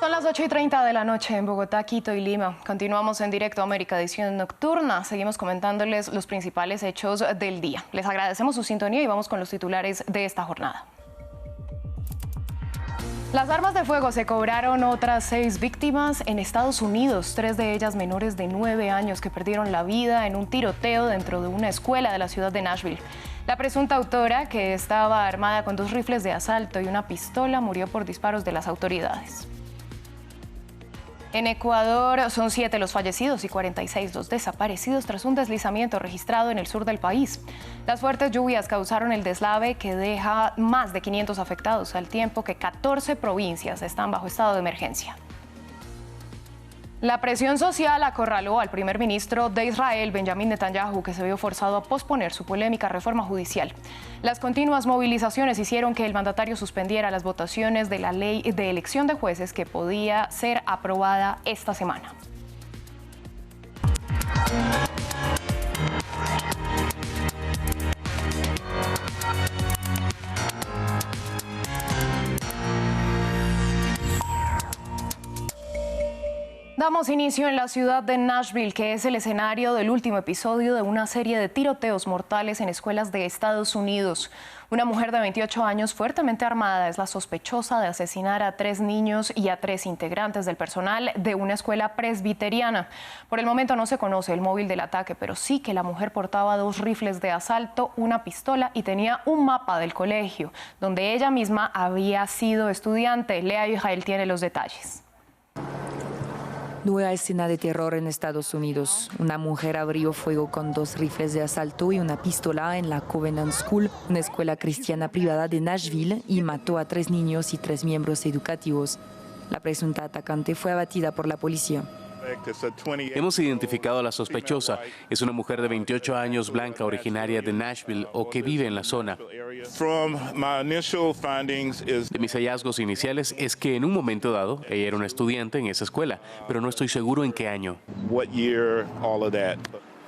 Son las 8:30 de la noche en Bogotá, Quito y Lima. Continuamos en Directo América, edición nocturna. Seguimos comentándoles los principales hechos del día. Les agradecemos su sintonía y vamos con los titulares de esta jornada. Las armas de fuego se cobraron otras 6 víctimas en Estados Unidos, 3 de ellas menores de 9 años que perdieron la vida en un tiroteo dentro de una escuela de la ciudad de Nashville. La presunta autora, que estaba armada con 2 rifles de asalto y una pistola, murió por disparos de las autoridades. En Ecuador son 7 los fallecidos y 46 los desaparecidos tras un deslizamiento registrado en el sur del país. Las fuertes lluvias causaron el deslave que deja más de 500 afectados, al tiempo que 14 provincias están bajo estado de emergencia. La presión social acorraló al primer ministro de Israel, Benjamin Netanyahu, que se vio forzado a posponer su polémica reforma judicial. Las continuas movilizaciones hicieron que el mandatario suspendiera las votaciones de la ley de elección de jueces que podía ser aprobada esta semana. Damos inicio en la ciudad de Nashville, que es el escenario del último episodio de una serie de tiroteos mortales en escuelas de Estados Unidos. Una mujer de 28 años fuertemente armada es la sospechosa de asesinar a 3 niños y a 3 integrantes del personal de una escuela presbiteriana. Por el momento no se conoce el móvil del ataque, pero sí que la mujer portaba 2 rifles de asalto, una pistola y tenía un mapa del colegio, donde ella misma había sido estudiante. Lea Israel tiene los detalles. Nueva escena de terror en Estados Unidos. Una mujer abrió fuego con 2 rifles de asalto y una pistola en la Covenant School, una escuela cristiana privada de Nashville, y mató a 3 niños y 3 miembros educativos. La presunta atacante fue abatida por la policía. Hemos identificado a la sospechosa. Es una mujer de 28 años, blanca, originaria de Nashville o que vive en la zona. De mis hallazgos iniciales es que en un momento dado ella era una estudiante en esa escuela, pero no estoy seguro en qué año.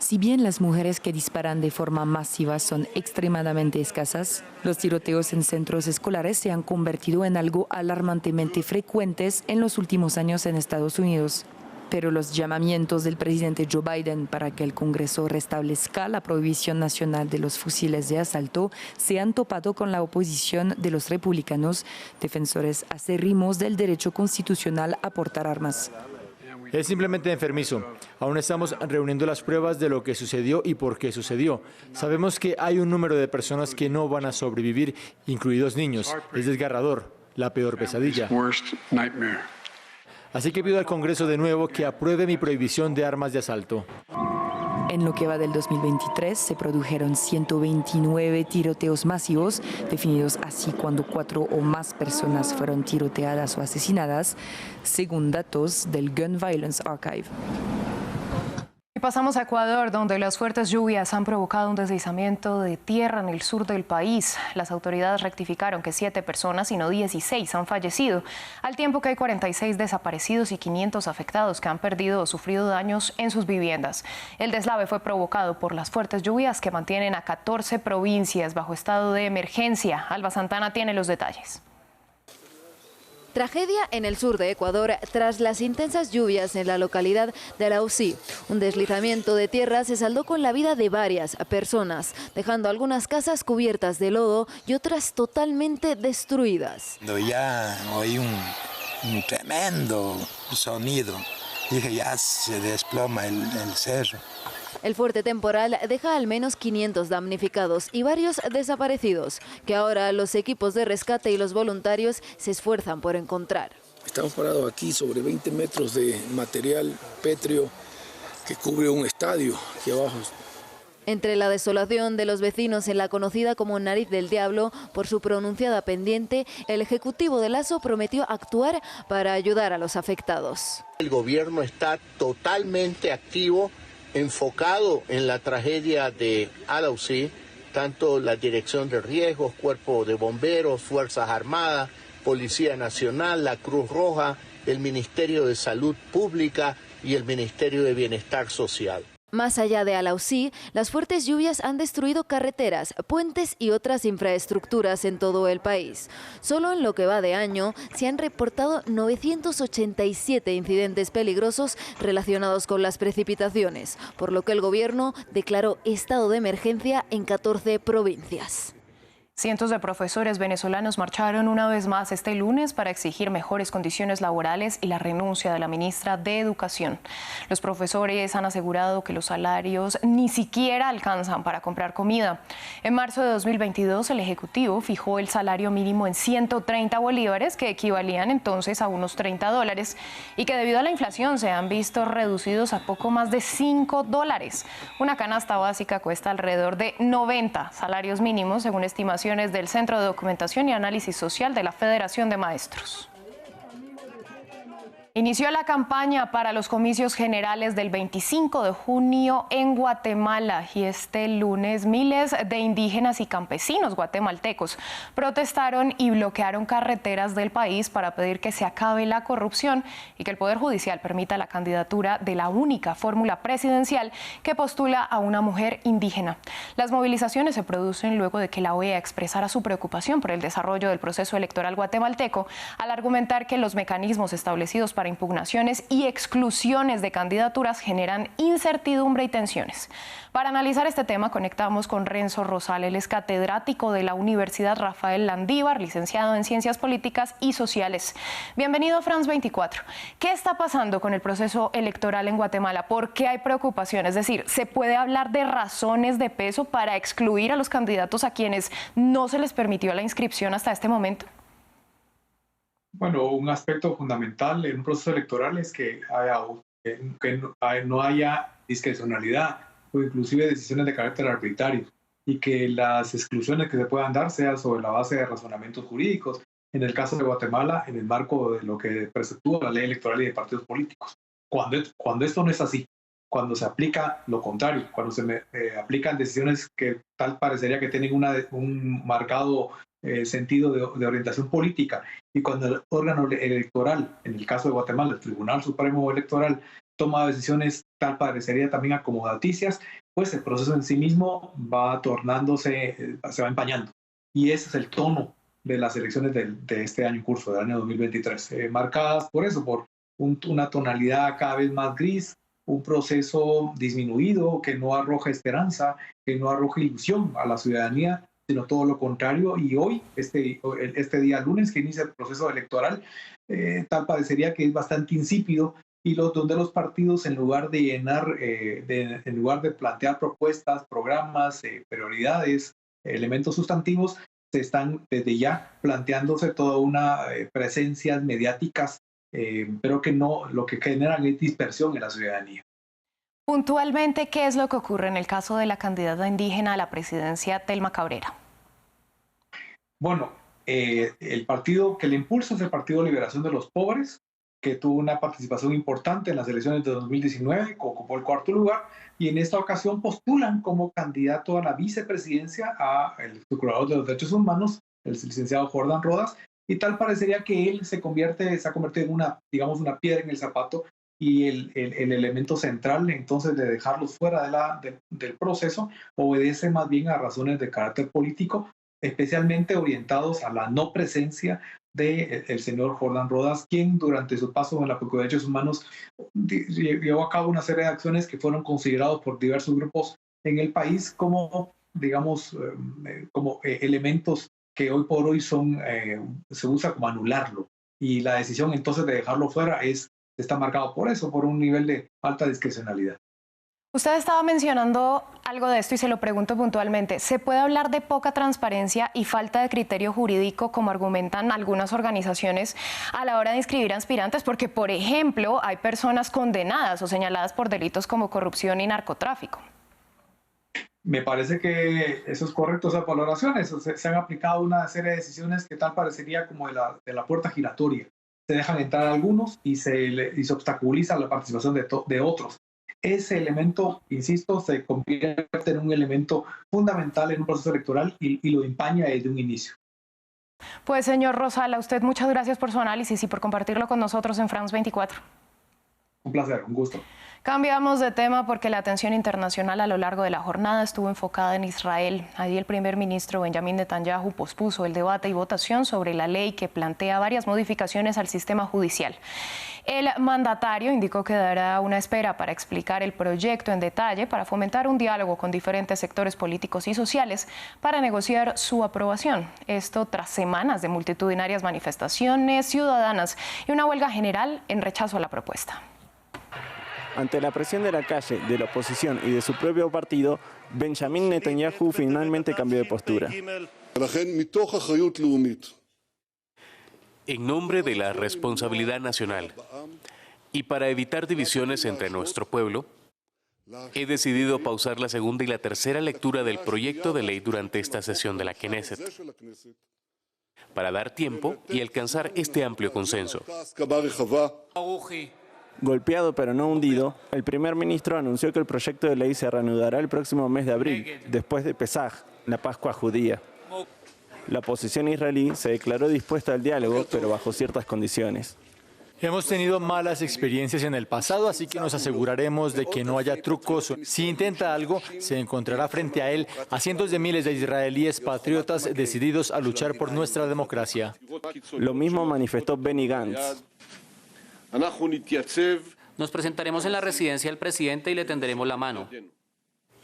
Si bien las mujeres que disparan de forma masiva son extremadamente escasas, los tiroteos en centros escolares se han convertido en algo alarmantemente frecuentes en los últimos años en Estados Unidos. Pero los llamamientos del presidente Joe Biden para que el Congreso restablezca la prohibición nacional de los fusiles de asalto se han topado con la oposición de los republicanos, defensores acérrimos del derecho constitucional a portar armas. Es simplemente enfermizo. Aún estamos reuniendo las pruebas de lo que sucedió y por qué sucedió. Sabemos que hay un número de personas que no van a sobrevivir, incluidos niños. Es desgarrador, la peor pesadilla. Así que pido al Congreso de nuevo que apruebe mi prohibición de armas de asalto. En lo que va del 2023 se produjeron 129 tiroteos masivos, definidos así cuando 4 o más personas fueron tiroteadas o asesinadas, según datos del Gun Violence Archive. Y pasamos a Ecuador, donde las fuertes lluvias han provocado un deslizamiento de tierra en el sur del país. Las autoridades rectificaron que 7 personas y no 16 han fallecido, al tiempo que hay 46 desaparecidos y 500 afectados que han perdido o sufrido daños en sus viviendas. El deslave fue provocado por las fuertes lluvias que mantienen a 14 provincias bajo estado de emergencia. Alba Santana tiene los detalles. Tragedia en el sur de Ecuador tras las intensas lluvias en la localidad de Alausí. Un deslizamiento de tierra se saldó con la vida de varias personas, dejando algunas casas cubiertas de lodo y otras totalmente destruidas. Ya oí un tremendo sonido. Dije, ya se desploma el cerro. El fuerte temporal deja al menos 500 damnificados y varios desaparecidos, que ahora los equipos de rescate y los voluntarios se esfuerzan por encontrar. Estamos parados aquí sobre 20 metros de material pétreo que cubre un estadio aquí abajo. Entre la desolación de los vecinos en la conocida como Nariz del Diablo por su pronunciada pendiente, el Ejecutivo de Lasso prometió actuar para ayudar a los afectados. El gobierno está totalmente activo, enfocado en la tragedia de Alausí, tanto la Dirección de Riesgos, Cuerpo de Bomberos, Fuerzas Armadas, Policía Nacional, la Cruz Roja, el Ministerio de Salud Pública y el Ministerio de Bienestar Social. Más allá de Alausí, las fuertes lluvias han destruido carreteras, puentes y otras infraestructuras en todo el país. Solo en lo que va de año se han reportado 987 incidentes peligrosos relacionados con las precipitaciones, por lo que el gobierno declaró estado de emergencia en 14 provincias. Cientos de profesores venezolanos marcharon una vez más este lunes para exigir mejores condiciones laborales y la renuncia de la ministra de Educación. Los profesores han asegurado que los salarios ni siquiera alcanzan para comprar comida. En marzo de 2022, el Ejecutivo fijó el salario mínimo en 130 bolívares, que equivalían entonces a unos $30, y que debido a la inflación se han visto reducidos a poco más de $5. Una canasta básica cuesta alrededor de 90 salarios mínimos, según estimaciones del Centro de Documentación y Análisis Social de la Federación de Maestros. Inició la campaña para los comicios generales del 25 de junio en Guatemala y este lunes miles de indígenas y campesinos guatemaltecos protestaron y bloquearon carreteras del país para pedir que se acabe la corrupción y que el Poder Judicial permita la candidatura de la única fórmula presidencial que postula a una mujer indígena. Las movilizaciones se producen luego de que la OEA expresara su preocupación por el desarrollo del proceso electoral guatemalteco al argumentar que los mecanismos establecidos para impugnaciones y exclusiones de candidaturas generan incertidumbre y tensiones. Para analizar este tema conectamos con Renzo Rosal, él es catedrático de la Universidad Rafael Landívar, licenciado en Ciencias Políticas y Sociales. Bienvenido a France 24. ¿Qué está pasando con el proceso electoral en Guatemala? ¿Por qué hay preocupación? Es decir, ¿se puede hablar de razones de peso para excluir a los candidatos a quienes no se les permitió la inscripción hasta este momento? Bueno, un aspecto fundamental en un proceso electoral es que no haya discrecionalidad o inclusive decisiones de carácter arbitrario y que las exclusiones que se puedan dar sean sobre la base de razonamientos jurídicos. En el caso de Guatemala, en el marco de lo que preceptúa la ley electoral y de partidos políticos. Cuando esto no es así, cuando se aplica lo contrario, cuando se aplican decisiones que tal parecería que tienen un marcado sentido de orientación política, y cuando el órgano electoral, en el caso de Guatemala, el Tribunal Supremo Electoral, toma decisiones tal parecería también acomodaticias, pues el proceso en sí mismo va tornándose, se va empañando. Y ese es el tono de las elecciones de este año en curso, del año 2023, marcadas por eso, por una tonalidad cada vez más gris, un proceso disminuido que no arroja esperanza, que no arroja ilusión a la ciudadanía, sino todo lo contrario. Y hoy, este día lunes que inicia el proceso electoral, tal parecería que es bastante insípido, y donde los partidos, en lugar de en lugar de plantear propuestas, programas, prioridades, elementos sustantivos, se están desde ya planteándose toda una presencias mediáticas, pero que no, lo que generan es dispersión en la ciudadanía. Puntualmente, ¿qué es lo que ocurre en el caso de la candidata indígena a la presidencia, Telma Cabrera? Bueno, el partido que le impulsa es el Partido Liberación de los Pobres, que tuvo una participación importante en las elecciones de 2019, ocupó el 4º lugar, y en esta ocasión postulan como candidato a la vicepresidencia al Procurador de los Derechos Humanos, el licenciado Jordan Rodas, y tal parecería que él se ha convertido en una piedra en el zapato, y el elemento central entonces de dejarlos fuera del proceso obedece más bien a razones de carácter político, especialmente orientados a la no presencia del señor Jordan Rodas, quien durante su paso en la Procuraduría de Derechos Humanos llevó a cabo una serie de acciones que fueron considerados por diversos grupos en el país como, digamos, como elementos que hoy por hoy se usa como anularlo. Y la decisión entonces de dejarlo fuera está marcado por eso, por un nivel de alta discrecionalidad. Usted estaba mencionando algo de esto y se lo pregunto puntualmente. ¿Se puede hablar de poca transparencia y falta de criterio jurídico, como argumentan algunas organizaciones, a la hora de inscribir aspirantes? Porque, por ejemplo, hay personas condenadas o señaladas por delitos como corrupción y narcotráfico. Me parece que eso es correcto, esas valoraciones. Se han aplicado una serie de decisiones que tal parecería como de la puerta giratoria. Se dejan entrar algunos y se obstaculiza la participación de otros. Ese elemento, insisto, se convierte en un elemento fundamental en un proceso electoral y lo empaña desde un inicio. Pues, señor Rosal, a usted muchas gracias por su análisis y por compartirlo con nosotros en France 24. Un placer, un gusto. Cambiamos de tema porque la atención internacional a lo largo de la jornada estuvo enfocada en Israel. Allí el primer ministro Benjamin Netanyahu pospuso el debate y votación sobre la ley que plantea varias modificaciones al sistema judicial. El mandatario indicó que dará una espera para explicar el proyecto en detalle para fomentar un diálogo con diferentes sectores políticos y sociales para negociar su aprobación. Esto tras semanas de multitudinarias manifestaciones ciudadanas y una huelga general en rechazo a la propuesta. Ante la presión de la calle, de la oposición y de su propio partido, Benjamin Netanyahu finalmente cambió de postura. En nombre de la responsabilidad nacional y para evitar divisiones entre nuestro pueblo, he decidido pausar la segunda y la tercera lectura del proyecto de ley durante esta sesión de la Knesset, para dar tiempo y alcanzar este amplio consenso. Golpeado pero no hundido, el primer ministro anunció que el proyecto de ley se reanudará el próximo mes de abril, después de Pesaj, la Pascua judía. La oposición israelí se declaró dispuesta al diálogo, pero bajo ciertas condiciones. Hemos tenido malas experiencias en el pasado, así que nos aseguraremos de que no haya trucos. Si intenta algo, se encontrará frente a él a cientos de miles de israelíes patriotas decididos a luchar por nuestra democracia. Lo mismo manifestó Benny Gantz. Nos presentaremos en la residencia del presidente y le tenderemos la mano.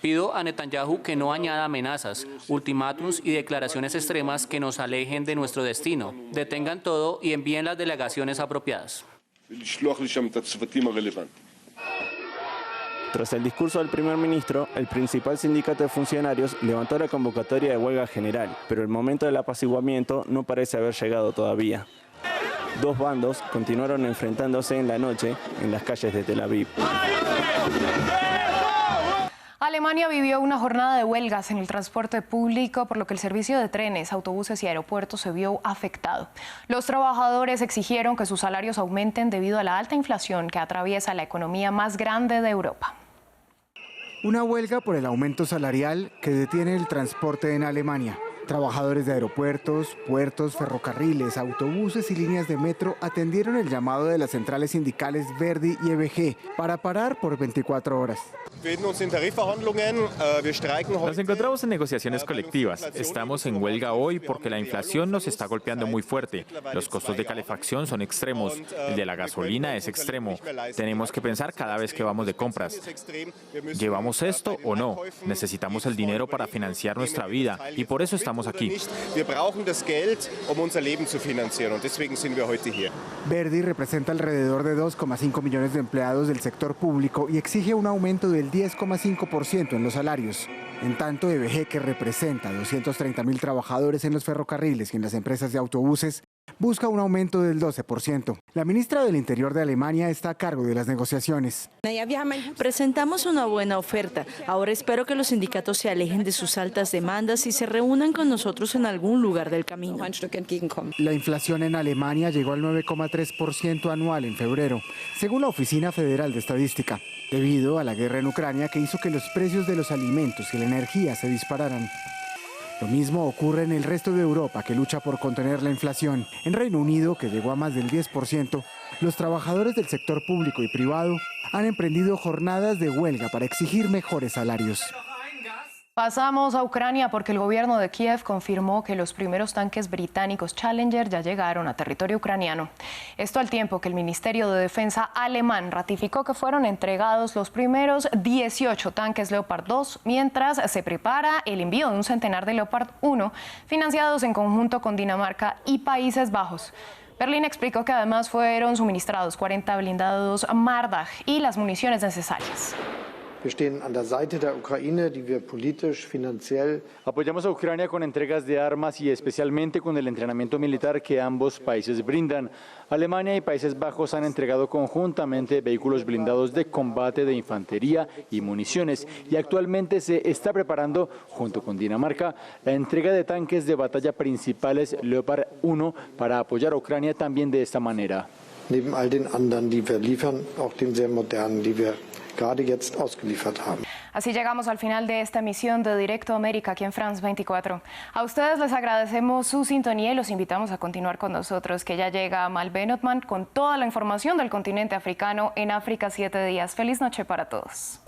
Pido a Netanyahu que no añada amenazas, ultimátums y declaraciones extremas que nos alejen de nuestro destino. Detengan todo y envíen las delegaciones apropiadas. Tras el discurso del primer ministro, el principal sindicato de funcionarios levantó la convocatoria de huelga general, pero el momento del apaciguamiento no parece haber llegado todavía. Dos bandos continuaron enfrentándose en la noche en las calles de Tel Aviv. Alemania vivió una jornada de huelgas en el transporte público, por lo que el servicio de trenes, autobuses y aeropuertos se vio afectado. Los trabajadores exigieron que sus salarios aumenten debido a la alta inflación que atraviesa la economía más grande de Europa. Una huelga por el aumento salarial que detiene el transporte en Alemania. Trabajadores de aeropuertos, puertos, ferrocarriles, autobuses y líneas de metro atendieron el llamado de las centrales sindicales Verdi y EBG para parar por 24 horas. Nos encontramos en negociaciones colectivas. Estamos en huelga hoy porque la inflación nos está golpeando muy fuerte. Los costos de calefacción son extremos. El de la gasolina es extremo. Tenemos que pensar cada vez que vamos de compras. ¿Llevamos esto o no? Necesitamos el dinero para financiar nuestra vida y por eso estamos aquí. Verdi representa alrededor de 2,5 millones de empleados del sector público y exige un aumento del 10,5% en los salarios. En tanto, EBG, que representa 230.000 trabajadores en los ferrocarriles y en las empresas de autobuses, busca un aumento del 12%. La ministra del Interior de Alemania está a cargo de las negociaciones. Presentamos una buena oferta. Ahora espero que los sindicatos se alejen de sus altas demandas y se reúnan con nosotros en algún lugar del camino. La inflación en Alemania llegó al 9,3% anual en febrero, según la Oficina Federal de Estadística, debido a la guerra en Ucrania que hizo que los precios de los alimentos y la energía se dispararan. Lo mismo ocurre en el resto de Europa, que lucha por contener la inflación. En Reino Unido, que llegó a más del 10%, los trabajadores del sector público y privado han emprendido jornadas de huelga para exigir mejores salarios. Pasamos a Ucrania porque el gobierno de Kiev confirmó que los primeros tanques británicos Challenger ya llegaron a territorio ucraniano. Esto al tiempo que el Ministerio de Defensa alemán ratificó que fueron entregados los primeros 18 tanques Leopard 2, mientras se prepara el envío de un centenar de Leopard 1, financiados en conjunto con Dinamarca y Países Bajos. Berlín explicó que además fueron suministrados 40 blindados Marder y las municiones necesarias. Apoyamos a Ucrania con entregas de armas y especialmente con el entrenamiento militar que ambos países brindan. Alemania y Países Bajos han entregado conjuntamente vehículos blindados de combate de infantería y municiones y actualmente se está preparando, junto con Dinamarca, la entrega de tanques de batalla principales Leopard 1 para apoyar a Ucrania también de esta manera. Así llegamos al final de esta emisión de Directo América aquí en France 24. A ustedes les agradecemos su sintonía y los invitamos a continuar con nosotros, que ya llega Malben Otman con toda la información del continente africano en África 7 días. Feliz noche para todos.